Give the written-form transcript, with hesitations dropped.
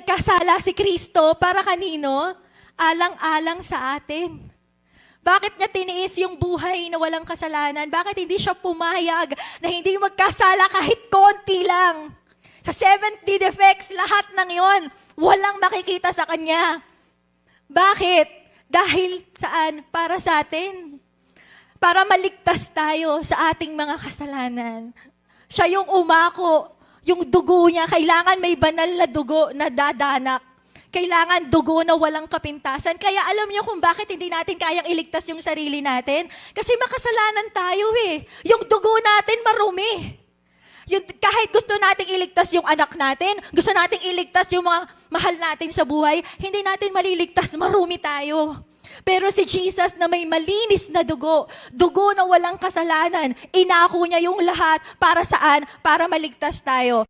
nagkasala si Kristo para kanino? Alang-alang sa atin. Bakit niya tiniis yung buhay na walang kasalanan? Bakit hindi siya pumayag na hindi magkasala kahit konti lang? Sa 70 defects, lahat ng yon, walang makikita sa kanya. Bakit? Dahil saan? Para sa atin. Para maligtas tayo sa ating mga kasalanan. Siya yung umako, yung dugo niya, kailangan may banal na dugo na dadanak. Kailangan dugo na walang kapintasan. Kaya alam niyo kung bakit hindi natin kayang iligtas yung sarili natin? Kasi makasalanan tayo eh. Yung dugo natin marumi. Kahit gusto nating iligtas yung anak natin, gusto nating iligtas yung mga mahal natin sa buhay, hindi natin maliligtas, marumi tayo. Pero si Jesus na may malinis na dugo, dugo na walang kasalanan, inako niya yung lahat para saan? Para maligtas tayo.